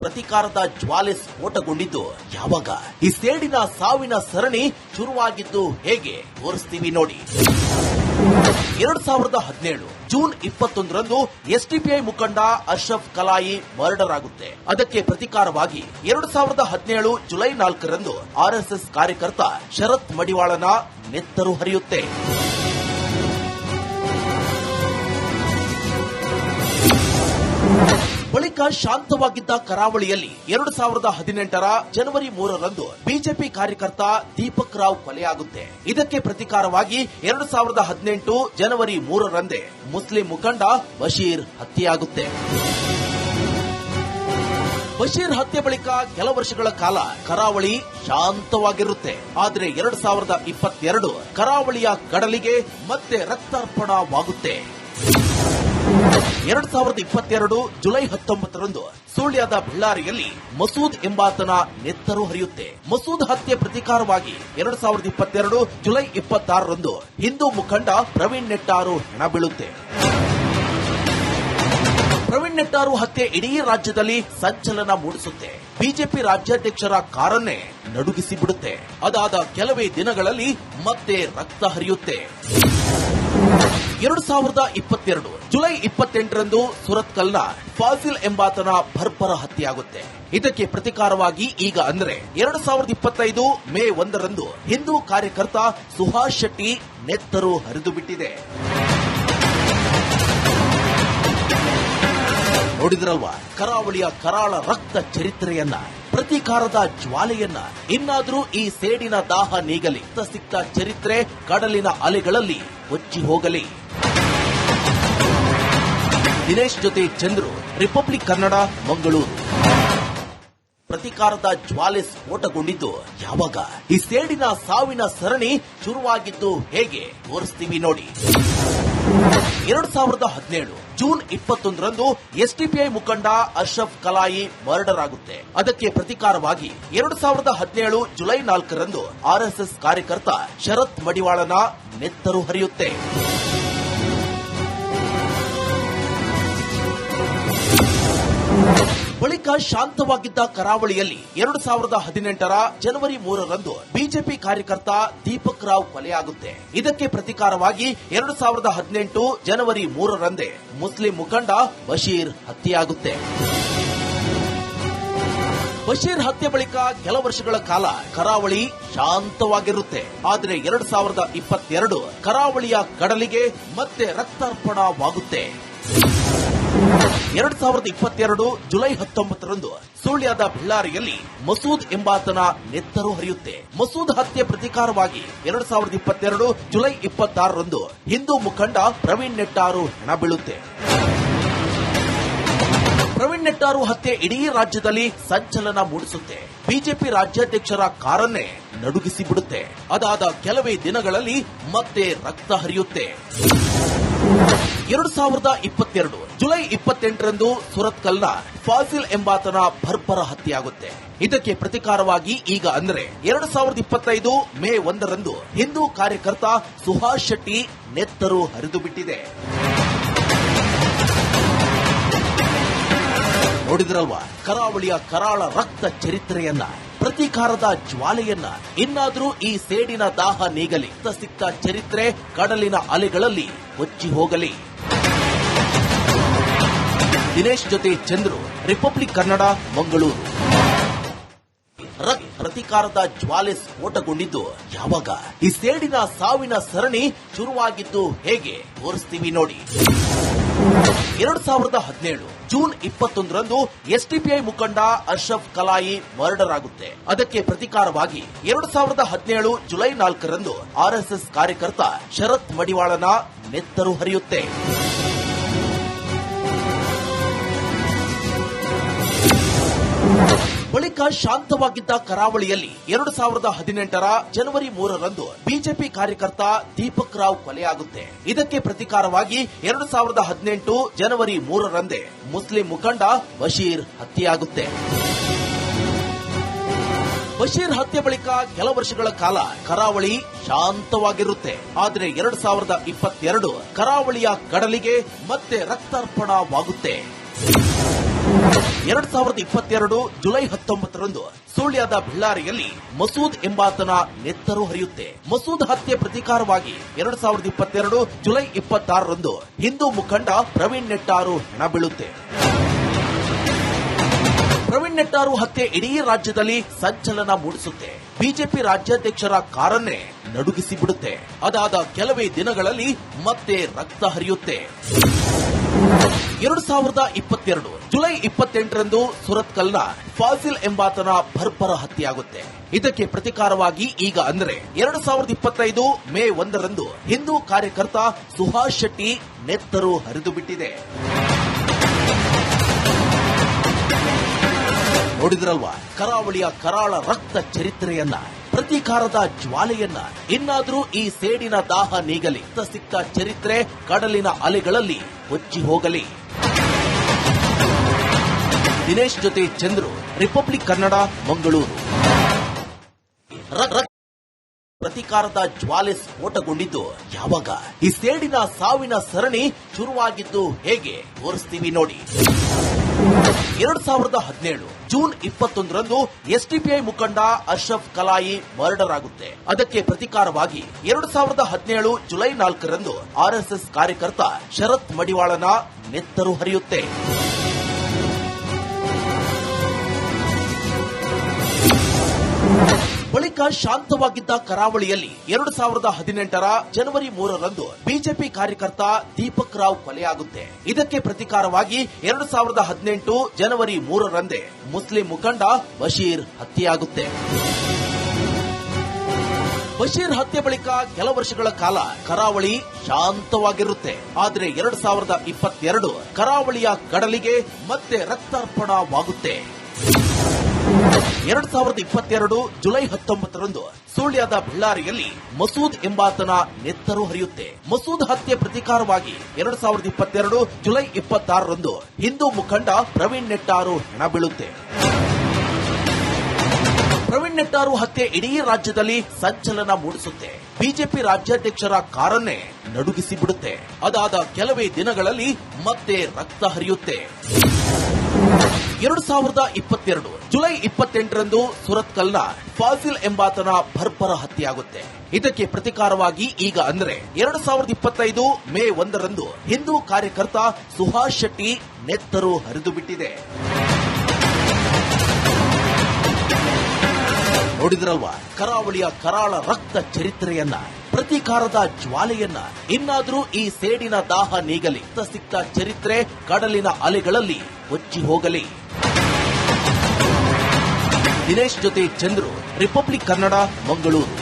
ಪ್ರತೀಕಾರದ ಜ್ವಾಲೆ ಸ್ಫೋಟಗೊಂಡಿದ್ದು ಯಾವಾಗ? ಈ ಸೇಡಿನ ಸಾವಿನ ಸರಣಿ ಶುರುವಾಗಿದ್ದು ಹೇಗೆ ತೋರಿಸ್ತೀವಿ ನೋಡಿ. 2017 ಜೂನ್ 21ರಂದು ಎಸ್ಡಿಪಿಐ ಮುಖಂಡ ಅಶ್ರಫ್ ಕಲಾಯಿ ಮರ್ಡರ್ ಆಗುತ್ತೆ. ಅದಕ್ಕೆ ಪ್ರತೀಕಾರವಾಗಿ 2017 ಜುಲೈ 4ರಂದು ಆರ್ಎಸ್ಎಸ್ ಕಾರ್ಯಕರ್ತ ಶರತ್ ಮಡಿವಾಳನ ನೆತ್ತರು ಹರಿಯುತ್ತೆ. ಬಳಿಕ ಶಾಂತವಾಗಿದ್ದ ಕರಾವಳಿಯಲ್ಲಿ 2018ರ ಜನವರಿ 3ರಂದು ಬಿಜೆಪಿ ಕಾರ್ಯಕರ್ತ ದೀಪಕ್ ರಾವ್ ಕೊಲೆಯಾಗುತ್ತೆ. ಇದಕ್ಕೆ ಪ್ರತೀಕಾರವಾಗಿ 2018 ಜನವರಿ 3ರಂದೇ ಮುಸ್ಲಿಂ ಮುಖಂಡ ಬಶೀರ್ ಹತ್ಯೆಯಾಗುತ್ತೆ. ಬಶೀರ್ ಹತ್ಯೆ ಬಳಿಕ ಕೆಲ ವರ್ಷಗಳ ಕಾಲ ಕರಾವಳಿ ಶಾಂತವಾಗಿರುತ್ತೆ. ಆದರೆ 2022 ಕರಾವಳಿಯ ಕಡಲಿಗೆ ಮತ್ತೆ ರಕ್ತಾರ್ಪಣವಾಗುತ್ತೆ. 2022 ಜುಲೈ 19ರಂದು ಸುಳ್ಯದ ಬಳ್ಳಾರಿಯಲ್ಲಿ ಮಸೂದ್ ಎಂಬಾತನ ನೆತ್ತರು ಹರಿಯುತ್ತೆ. ಮಸೂದ್ ಹತ್ಯೆ ಪ್ರತೀಕಾರವಾಗಿ 2022 ಜುಲೈ 26ರಂದು ಹಿಂದೂ ಮುಖಂಡ ಪ್ರವೀಣ್ ನೆಟ್ಟಾರು ಹೆಣ ಬೀಳುತ್ತೆ. ಪ್ರವೀಣ್ ನೆಟ್ಟಾರು ಹತ್ಯೆ ಇಡೀ ರಾಜ್ಯದಲ್ಲಿ ಸಂಚಲನ ಮೂಡಿಸುತ್ತೆ. ಬಿಜೆಪಿ ರಾಜ್ಯಾಧ್ಯಕ್ಷರ ಕಾರನ್ನೇ ನಡುಗಿಸಿ ಬಿಡುತ್ತೆ. ಅದಾದ ಕೆಲವೇ ದಿನಗಳಲ್ಲಿ ಮತ್ತೆ ರಕ್ತ ಹರಿಯುತ್ತೆ. 2022 ಜುಲೈ 28ರಂದು ಸುರತ್ಕಲ್ನ ಫಾಜಿಲ್ ಎಂಬಾತನ ಬರ್ಬರ ಹತ್ಯೆಯಾಗುತ್ತೆ. ಇದಕ್ಕೆ ಪ್ರತೀಕಾರವಾಗಿ ಈಗ ಅಂದ್ರೆ 2025 ಮೇ 1ರಂದು ಹಿಂದೂ ಕಾರ್ಯಕರ್ತ ಸುಹಾಸ್ ಶೆಟ್ಟಿ ನೆತ್ತರು ಹರಿದು ಬಿಟ್ಟಿದೆ. ನೋಡಿದ್ರಲ್ವಾ ಕರಾವಳಿಯ ಕರಾಳ ರಕ್ತ ಚರಿತ್ರೆಯನ್ನ, ಪ್ರತೀಕಾರದ ಜ್ವಾಲೆಯನ್ನ. ಇನ್ನಾದ್ರೂ ಈ ಸೇಡಿನ ದಾಹ ನೀಗಲಿ. ಸಿಕ್ತ ಚರಿತ್ರೆ ಕಡಲಿನ ಅಲೆಗಳಲ್ಲಿ ಕೊಚ್ಚಿ ಹೋಗಲಿ. ದಿನೇಶ್ ಜೊತೆ ಚಂದ್ರು, ರಿಪಬ್ಲಿಕ್ ಕನ್ನಡ, ಮಂಗಳೂರು. ಪ್ರತೀಕಾರದ ಜ್ವಾಲೆ ಸ್ಫೋಟಗೊಂಡಿದ್ದು ಯಾವಾಗ? ಈ ಸೇಡಿನ ಸಾವಿನ ಸರಣಿ ಶುರುವಾಗಿದ್ದು ಹೇಗೆ ತೋರಿಸ್ತೀವಿ ನೋಡಿ. 2017 ಜೂನ್ 21ರಂದು ಎಸ್ಡಿಪಿಐ ಮುಖಂಡ ಅಶ್ರಫ್ ಕಲಾಯಿ ಮರ್ಡರ್ ಆಗುತ್ತೆ. ಅದಕ್ಕೆ ಪ್ರತೀಕಾರವಾಗಿ 2017 ಜುಲೈ 4ರಂದು ಆರ್ಎಸ್ಎಸ್ ಕಾರ್ಯಕರ್ತ ಶರತ್ ಮಡಿವಾಳನ ನೆತ್ತರು ಹರಿಯುತ್ತೆ. ಬಳಿಕ ಶಾಂತವಾಗಿದ್ದ ಕರಾವಳಿಯಲ್ಲಿ 2018ರ ಜನವರಿ 3ರಂದು ಬಿಜೆಪಿ ಕಾರ್ಯಕರ್ತ ದೀಪಕ್ ರಾವ್ ಕೊಲೆಯಾಗುತ್ತೆ. ಇದಕ್ಕೆ ಪ್ರತೀಕಾರವಾಗಿ 2018 ಜನವರಿ 3ರಂದೇ ಮುಸ್ಲಿಂ ಮುಖಂಡ ಬಶೀರ್ ಹತ್ಯೆಯಾಗುತ್ತೆ. ಬಶೀರ್ ಹತ್ಯೆ ಬಳಿಕ ಕೆಲ ವರ್ಷಗಳ ಕಾಲ ಕರಾವಳಿ ಶಾಂತವಾಗಿರುತ್ತೆ. ಆದರೆ 2022 ಕರಾವಳಿಯ ಕಡಲಿಗೆ ಮತ್ತೆ ರಕ್ತಾರ್ಪಣವಾಗುತ್ತೆ. 2022 ಜುಲೈ 19ರಂದು ಸುಳ್ಯದ ಬಳ್ಳಾರಿಯಲ್ಲಿ ಮಸೂದ್ ಎಂಬಾತನ ನೆತ್ತರು ಹರಿಯುತ್ತೆ. ಮಸೂದ್ ಹತ್ಯೆ ಪ್ರತೀಕಾರವಾಗಿ 2022 ಜುಲೈ 26ರಂದು ಹಿಂದೂ ಮುಖಂಡ ಪ್ರವೀಣ್ ನೆಟ್ಟಾರು ಹೆಣ ಬೀಳುತ್ತೆ. ಪ್ರವೀಣ್ ನೆಟ್ಟಾರು ಹತ್ಯೆ ಇಡೀ ರಾಜ್ಯದಲ್ಲಿ ಸಂಚಲನ ಮೂಡಿಸುತ್ತೆ. ಬಿಜೆಪಿ ರಾಜ್ಯಾಧ್ಯಕ್ಷರ ಕಾರನ್ನೇ ನಡುಗಿಸಿ ಬಿಡುತ್ತೆ. ಅದಾದ ಕೆಲವೇ ದಿನಗಳಲ್ಲಿ ಮತ್ತೆ ರಕ್ತ ಹರಿಯುತ್ತೆ. 2022 ಜುಲೈ 28ರಂದು ಸುರತ್ಕಲ್ನ ಫಾಜಿಲ್ ಎಂಬಾತನ ಬರ್ಬರ ಹತ್ಯೆಯಾಗುತ್ತೆ. ಇದಕ್ಕೆ ಪ್ರತೀಕಾರವಾಗಿ ಈಗ ಅಂದ್ರೆ 2025 ಮೇ 1ರಂದು ಹಿಂದೂ ಕಾರ್ಯಕರ್ತ ಸುಹಾಸ್ ಶೆಟ್ಟಿ ನೆತ್ತರು ಹರಿದು ಬಿಟ್ಟಿದೆ. ನೋಡಿದ್ರಲ್ವಾ ಕರಾವಳಿಯ ಕರಾಳ ರಕ್ತ ಚರಿತ್ರೆಯನ್ನ, ಪ್ರತೀಕಾರದ ಜ್ವಾಲೆಯನ್ನ. ಇನ್ನಾದ್ರೂ ಈ ಸೇಡಿನ ದಾಹ ನೀಗಲಿ. ಸಿಕ್ತ ಚರಿತ್ರೆ ಕಡಲಿನ ಅಲೆಗಳಲ್ಲಿ ಕೊಚ್ಚಿ ಹೋಗಲಿ. ದಿನೇಶ್ ಜೊತೆ ಚಂದ್ರು, ರಿಪಬ್ಲಿಕ್ ಕನ್ನಡ, ಮಂಗಳೂರು. ಪ್ರತೀಕಾರದ ಜ್ವಾಲೆ ಸ್ಫೋಟಗೊಂಡಿದ್ದು ಯಾವಾಗ? ಈ ಸೇಡಿನ ಸಾವಿನ ಸರಣಿ ಶುರುವಾಗಿದ್ದು ಹೇಗೆ ತೋರಿಸ್ತೀವಿ ನೋಡಿ. 2017 ಜೂನ್ 21ರಂದು ಎಸ್ಡಿಪಿಐ ಮುಖಂಡ ಅಶ್ರಫ್ ಕಲಾಯಿ ಮರ್ಡರ್ ಆಗುತ್ತೆ. ಅದಕ್ಕೆ ಪ್ರತೀಕಾರವಾಗಿ 2017 ಜುಲೈ 4ರಂದು ಆರ್ಎಸ್ಎಸ್ ಕಾರ್ಯಕರ್ತ ಶರತ್ ಮಡಿವಾಳನ ನೆತ್ತರು ಹರಿಯುತ್ತೆ. ಬಳಿಕ ಶಾಂತವಾಗಿದ್ದ ಕರಾವಳಿಯಲ್ಲಿ 2018ರ ಜನವರಿ 3ರಂದು ಬಿಜೆಪಿ ಕಾರ್ಯಕರ್ತ ದೀಪಕ್ ರಾವ್ ಕೊಲೆಯಾಗುತ್ತೆ. ಇದಕ್ಕೆ ಪ್ರತೀಕಾರವಾಗಿ 2018 ಜನವರಿ 3ರಂದೇ ಮುಸ್ಲಿಂ ಮುಖಂಡ ಬಶೀರ್ ಹತ್ಯೆಯಾಗುತ್ತೆ. ಬಶೀರ್ ಹತ್ಯೆ ಬಳಿಕ ಕೆಲ ವರ್ಷಗಳ ಕಾಲ ಕರಾವಳಿ ಶಾಂತವಾಗಿರುತ್ತೆ. ಆದರೆ 2022 ಕರಾವಳಿಯ ಕಡಲಿಗೆ ಮತ್ತೆ ರಕ್ತಾರ್ಪಣವಾಗುತ್ತೆ. 2022 ಜುಲೈ 19ರಂದು ಸುಳ್ಯದ ಬಳ್ಳಾರಿಯಲ್ಲಿ ಮಸೂದ್ ಎಂಬಾತನ ನೆತ್ತರು ಹರಿಯುತ್ತೆ. ಮಸೂದ್ ಹತ್ಯೆ ಪ್ರತೀಕಾರವಾಗಿ 2022 ಜುಲೈ 26ರಂದು ಹಿಂದೂ ಮುಖಂಡ ಪ್ರವೀಣ್ ನೆಟ್ಟಾರು ಹೆಣ ಬೀಳುತ್ತೆ. ಪ್ರವೀಣ್ ನೆಟ್ಟಾರು ಹತ್ಯೆ ಇಡೀ ರಾಜ್ಯದಲ್ಲಿ ಸಂಚಲನ ಮೂಡಿಸುತ್ತೆ. ಬಿಜೆಪಿ ರಾಜ್ಯಾಧ್ಯಕ್ಷರ ಕಾರನ್ನೇ ನಡುಗಿಸಿ ಬಿಡುತ್ತೆ. ಅದಾದ ಕೆಲವೇ ದಿನಗಳಲ್ಲಿ ಮತ್ತೆ ರಕ್ತ ಹರಿಯುತ್ತೆ. 2022 ಜುಲೈ 28ರಂದು ಸುರತ್ಕಲ್ನ ಫಾಸಿಲ್ ಎಂಬಾತನ ಬರ್ಬರ ಹತ್ಯೆಯಾಗುತ್ತೆ. ಇದಕ್ಕೆ ಪ್ರತೀಕಾರವಾಗಿ ಈಗ ಅಂದ್ರೆ 2025 ಮೇ 1ರಂದು ಹಿಂದೂ ಕಾರ್ಯಕರ್ತ ಸುಹಾಸ್ ಶೆಟ್ಟಿ ನೆತ್ತರು ಹರಿದು ಬಿಟ್ಟಿದೆ. ನೋಡಿದ್ರಲ್ವಾ ಕರಾವಳಿಯ ಕರಾಳ ರಕ್ತ ಚರಿತ್ರೆಯನ್ನ, ಪ್ರತೀಕಾರದ ಜ್ವಾಲೆಯನ್ನ. ಇನ್ನಾದ್ರೂ ಈ ಸೇಡಿನ ದಾಹ ನೀಗಲಿ. ಸಿಕ್ಕ ಚರಿತ್ರೆ ಕಡಲಿನ ಅಲೆಗಳಲ್ಲಿ ಕೊಚ್ಚಿ ಹೋಗಲಿ. ದಿನೇಶ್ ಜೊತೆ ಚಂದ್ರು, ರಿಪಬ್ಲಿಕ್ ಕನ್ನಡ, ಮಂಗಳೂರು. ಪ್ರತೀಕಾರದ ಜ್ವಾಲೆ ಸ್ಫೋಟಗೊಂಡಿದ್ದು ಯಾವಾಗ? ಈ ಸೇಡಿನ ಸಾವಿನ ಸರಣಿ ಶುರುವಾಗಿದ್ದು ಹೇಗೆ ತೋರಿಸ್ತೀವಿ ನೋಡಿ. 2017 ಜೂನ್ 21ರಂದು ಎಸ್ಡಿಪಿಐ ಮುಖಂಡ ಅಶ್ರಫ್ ಕಲಾಯಿ ಮರ್ಡರ್ ಆಗುತ್ತೆ. ಅದಕ್ಕೆ ಪ್ರತೀಕಾರವಾಗಿ 2017 ಜುಲೈ 4ರಂದು ಆರ್ಎಸ್ಎಸ್ ಕಾರ್ಯಕರ್ತ ಶರತ್ ಮಡಿವಾಳನ ನೆತ್ತರು ಹರಿಯುತ್ತೆ. ಬಳಿಕ ಶಾಂತವಾಗಿದ್ದ ಕರಾವಳಿಯಲ್ಲಿ 2018 ಜನವರಿ 3ರಂದು ಬಿಜೆಪಿ ಕಾರ್ಯಕರ್ತ ದೀಪಕ್ ರಾವ್ ಕೊಲೆಯಾಗುತ್ತೆ. ಇದಕ್ಕೆ ಪ್ರತೀಕಾರವಾಗಿ 2018 ಜನವರಿ 3ರಂದೇ ಮುಸ್ಲಿಂ ಮುಖಂಡ ಬಶೀರ್ ಹತ್ಯೆಯಾಗುತ್ತೆ. ಬಶೀರ್ ಹತ್ಯೆ ಬಳಿಕ ಕೆಲ ವರ್ಷಗಳ ಕಾಲ ಕರಾವಳಿ ಶಾಂತವಾಗಿರುತ್ತೆ. ಆದರೆ 2022 ಕರಾವಳಿಯ ಕಡಲಿಗೆ ಮತ್ತೆ ರಕ್ತಾರ್ಪಣವಾಗುತ್ತೆ. 2022 ಜುಲೈ 19ರಂದು ಸುಳ್ಯದ ಬಳ್ಳಾರಿಯಲ್ಲಿ ಮಸೂದ್ ಎಂಬಾತನ ನೆತ್ತರು ಹರಿಯುತ್ತೆ. ಮಸೂದ್ ಹತ್ಯೆ ಪ್ರತೀಕಾರವಾಗಿ 2022 ಜುಲೈ 26ರಂದು ಹಿಂದೂ ಮುಖಂಡ ಪ್ರವೀಣ್ ನೆಟ್ಟಾರು ಹೆಣ ಬೀಳುತ್ತೆ. ಪ್ರವೀಣ್ ನೆಟ್ಟಾರು ಹತ್ಯೆ ಇಡೀ ರಾಜ್ಯದಲ್ಲಿ ಸಂಚಲನ ಮೂಡಿಸುತ್ತೆ. ಬಿಜೆಪಿ ರಾಜ್ಯಾಧ್ಯಕ್ಷರ ಕಾರನ್ನೇ ನಡುಗಿಸಿ ಬಿಡುತ್ತೆ. ಅದಾದ ಕೆಲವೇ ದಿನಗಳಲ್ಲಿ ಮತ್ತೆ ರಕ್ತ ಹರಿಯುತ್ತೆ. 2022 ಜುಲೈ 28ರಂದು ಸುರತ್ಕಲ್ನ ಫಾಸಿಲ್ ಎಂಬಾತನ ಬರ್ಬರ ಹತ್ಯೆಯಾಗುತ್ತೆ. ಇದಕ್ಕೆ ಪ್ರತೀಕಾರವಾಗಿ ಈಗ ಅಂದ್ರೆ 2025 ಮೇ 1ರಂದು ಹಿಂದೂ ಕಾರ್ಯಕರ್ತ ಸುಹಾಸ್ ಶೆಟ್ಟಿ ನೆತ್ತರು ಹರಿದು ಬಿಟ್ಟಿದೆ. ನೋಡಿದ್ರಲ್ವಾ ಕರಾವಳಿಯ ಕರಾಳ ರಕ್ತ ಚರಿತ್ರೆಯನ್ನ, ಪ್ರತೀಕಾರದ ಜ್ವಾಲೆಯನ್ನ. ಇನ್ನಾದ್ರೂ ಈ ಸೇಡಿನ ದಾಹ ನೀಗಲಿ. ಸಿಕ್ಕ ಚರಿತ್ರೆ ಕಡಲಿನ ಅಲೆಗಳಲ್ಲಿ ಕೊಚ್ಚಿ ಹೋಗಲಿ. ದಿನೇಶ್ ಜೊತೆ ಚಂದ್ರು, ರಿಪಬ್ಲಿಕ್ ಕನ್ನಡ, ಮಂಗಳೂರು.